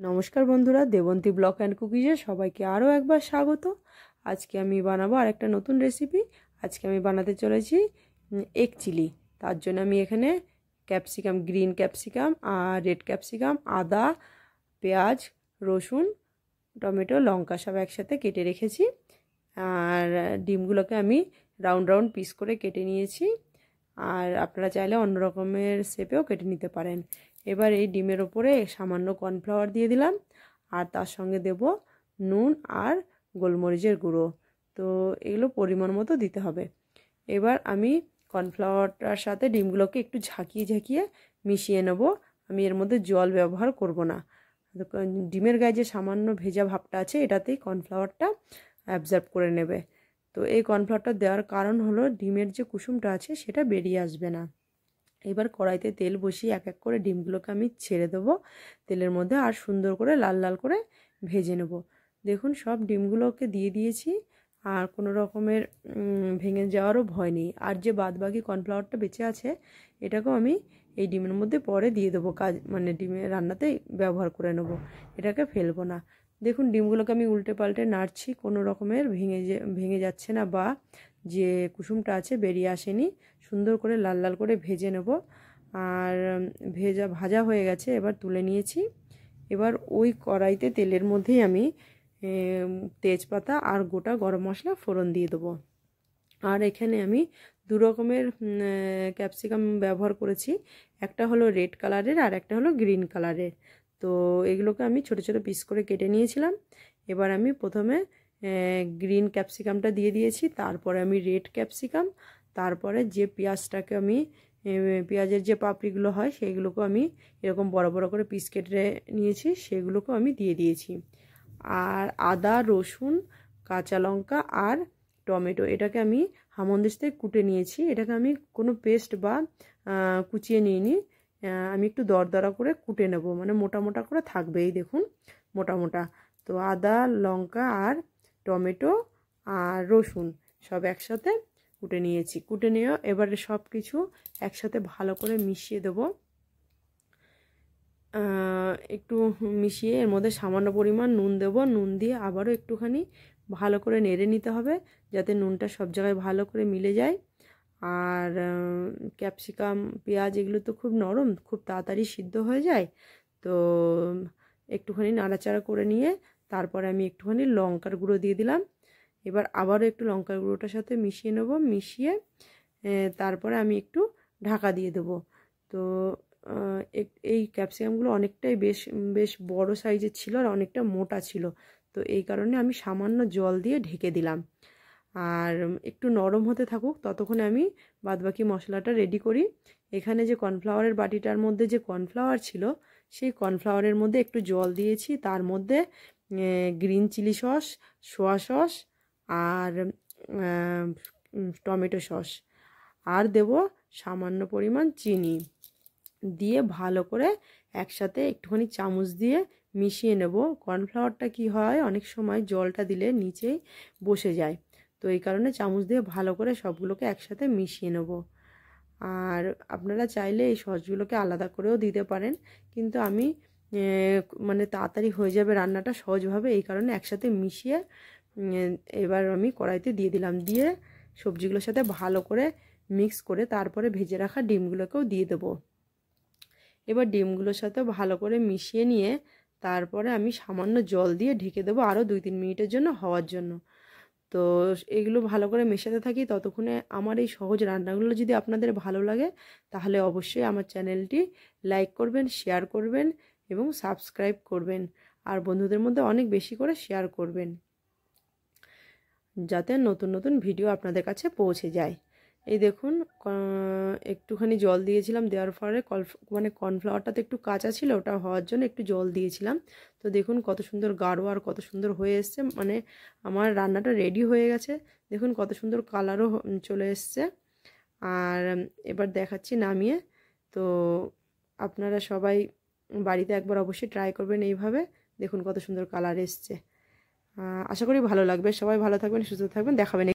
নমস্কার বন্ধুরা, Debanti blog and কুকিজে সবাইকে আরও একবার স্বাগত। আজকে আমি বানাবো আর একটা নতুন রেসিপি। আজকে আমি বানাতে চলেছি এগ চিলি। তার জন্য আমি এখানে ক্যাপসিকাম, গ্রিন ক্যাপসিকাম আর রেড ক্যাপসিকাম, আদা, পেঁয়াজ, রসুন, টমেটো, লঙ্কা সব একসাথে কেটে রেখেছি। আর ডিমগুলোকে আমি রাউন্ড রাউন্ড পিস করে কেটে নিয়েছি। আর আপনারা চাইলে অন্য রকমের শেপেও কেটে নিতে পারেন। এবার এই ডিমের ওপরে সামান্য কর্নফ্লাওয়ার দিয়ে দিলাম, আর তার সঙ্গে দেব নুন আর গোলমরিচের গুঁড়ো। তো এগুলো পরিমাণ মতো দিতে হবে। এবার আমি কর্নফ্লাওয়ারটার সাথে ডিমগুলোকে একটু ঝাঁকিয়ে ঝাঁকিয়ে মিশিয়ে নেব। আমি এর মধ্যে জল ব্যবহার করব না। ডিমের গায়ে যে সামান্য ভেজা ভাবটা আছে এটাতেই কর্নফ্লাওয়ারটা অ্যাবজর্ব করে নেবে। তো এই কর্নফ্লাওয়ারটা দেওয়ার কারণ হলো ডিমের যে কুসুমটা আছে সেটা বেরিয়ে আসবে না। এবার কড়াইতে তেল বসিয়ে এক এক করে ডিমগুলোকে আমি ছেড়ে দেবো তেলের মধ্যে, আর সুন্দর করে লাল লাল করে ভেজে নেব। দেখুন সব ডিমগুলোকে দিয়ে দিয়েছি, আর কোনো রকমের ভেঙে যাওয়ারও ভয় নেই। আর যে বাদবাকি কর্নফ্লাওয়ারটা বেঁচে আছে এটাকেও আমি এই ডিমের মধ্যে পরে দিয়ে দেবো, ডিমের রান্নাতে ব্যবহার করে নেব, এটাকে ফেলবো না। দেখুন ডিমগুলোকে আমি উল্টে পাল্টে নাড়ছি, কোনো রকমের ভেঙে যাচ্ছে না বা যে কুসুমটা আছে বেরিয়ে আসেনি। সুন্দর করে লাল লাল করে ভেজে নেব। আর ভাজা হয়ে গেছে, এবার তুলে নিয়েছি। এবার ওই কড়াইতে তেলের মধ্যেই আমি তেজপাতা আর গোটা গরম মশলা ফোড়ন দিয়ে দেবো। আর এখানে আমি দু রকমের ক্যাপসিকাম ব্যবহার করেছি, একটা হলো রেড কালারের আর একটা হলো গ্রিন কালারের। তো এগুলোকে আমি ছোট ছোট পিস করে কেটে নিয়েছিলাম। এবার আমি প্রথমে গ্রিন ক্যাপসিকামটা দিয়ে দিয়েছি, তারপরে আমি রেড ক্যাপসিকাম, তারপরে যে পেঁয়াজটাকে আমি পেঁয়াজের যে পাপড়িগুলো হয় সেইগুলোকে আমি এরকম বড় বড় করে পিস কেটে নিয়েছি, সেগুলোকেও আমি দিয়ে দিয়েছি। আর আদা, রসুন, কাঁচা লঙ্কা আর টমেটো এটাকে আমি হামানদিস্তে কুটে নিয়েছি। এটাকে আমি কোনো পেস্ট বা কুচিয়ে নিইনি, আমি একটু দরদরা করে কুটে নেব, মানে মোটা মোটা করে থাকবে। এই দেখুন মোটা মোটা। তো আদা, লঙ্কা আর টমেটো আর রসুন সব একসাথে কুটে নিয়েছি। কুটে নিয়ে এবারে সব কিছু একসাথে ভালো করে মিশিয়ে দেব। একটু মিশিয়ে এর মধ্যে সামান্য পরিমাণ নুন দেব। নুন দিয়ে আবারও একটুখানি ভালো করে নেড়ে নিতে হবে, যাতে নুনটা সব জায়গায় ভালো করে মিলে যায়। আর ক্যাপসিকাম, পেঁয়াজ এগুলো তো খুব নরম, খুব তাড়াতাড়ি সিদ্ধ হয়ে যায়। তো একটুখানি নাড়াচাড়া করে নিয়ে তারপরে আমি একটুখানি লঙ্কার গুঁড়ো দিয়ে দিলাম। এবার আবারও একটু লঙ্কার গুঁড়োটার সাথে মিশিয়ে নেব। মিশিয়ে তারপরে আমি একটু ঢাকা দিয়ে দেবো। তো এই ক্যাপসিকামগুলো অনেকটাই বেশ বড় সাইজের ছিল আর অনেকটা মোটা ছিল। তো এই কারণে আমি সামান্য জল দিয়ে ঢেকে দিলাম। আর একটু নরম হতে থাকুক, ততক্ষণে আমি বাদবাকি মশলাটা রেডি করি। এখানে যে কর্নফ্লাওয়ারের বাটিটার মধ্যে যে কর্নফ্লাওয়ার ছিল সেই কর্নফ্লাওয়ারের মধ্যে একটু জল দিয়েছি, তার মধ্যে green chilli sauce, soya sauce আর টমেটো সস, আর দেব সামান্য পরিমাণ চিনি দিয়ে ভালো করে একসাথে একটুখানি চামচ দিয়ে মিশিয়ে নেব। কর্নফ্লাওয়ারটা কি হয়, অনেক সময় জলটা দিলে নিচেই বসে যায়। তো এই কারণে চামচ দিয়ে ভালো করে সবগুলোকে একসাথে মিশিয়ে নেব। আর আপনারা চাইলে এই সসগুলোকে আলাদা করেও দিতে পারেন, কিন্তু আমি মানে তাড়াতাড়ি হয়ে যাবে রান্নাটা সহজভাবে, এই কারণে একসাথে মিশিয়ে এবার আমি কড়াইতে দিয়ে দিলাম। দিয়ে সবজিগুলোর সাথে ভালো করে মিক্স করে তারপরে ভেজে রাখা ডিমগুলোকেও দিয়ে দেবো। এবার ডিমগুলোর সাথে ভালো করে মিশিয়ে নিয়ে তারপরে আমি সামান্য জল দিয়ে ঢেকে দেবো আরও 2-3 মিনিটের জন্য হওয়ার জন্য। তো এগুলো ভালো করে মেশাতে থাকি। ততক্ষণে আমার এই সহজ রান্নাগুলো যদি আপনাদের ভালো লাগে তাহলে অবশ্যই আমার চ্যানেলটি লাইক করবেন, শেয়ার করবেন এবং সাবস্ক্রাইব করবেন। আর বন্ধুদের মধ্যে অনেক বেশি করে শেয়ার করবেন, যাতে নতুন নতুন ভিডিও আপনাদের কাছে পৌঁছে যায়। এই দেখুন একটুখানি জল দিয়েছিলাম, দেওয়ার পরে কর্নফ্লাওয়ারটা তো একটু কাঁচা ছিল, ওটা হওয়ার জন্য একটু জল দিয়েছিলাম। তো দেখুন কত সুন্দর গাঢ় আর কত সুন্দর হয়ে এসছে, মানে আমার রান্নাটা রেডি হয়ে গেছে। দেখুন কত সুন্দর কালারও চলে এসছে। আর এবার দেখাচ্ছি নামিয়ে। তো আপনারা সবাই বাড়িতে একবার অবশ্যই ট্রাই করবেন এইভাবে। দেখুন কত সুন্দর কালার এসছে। আশা করি ভালো লাগবে। সবাই ভালো থাকবেন, সুস্থ থাকবেন, দেখাবেন।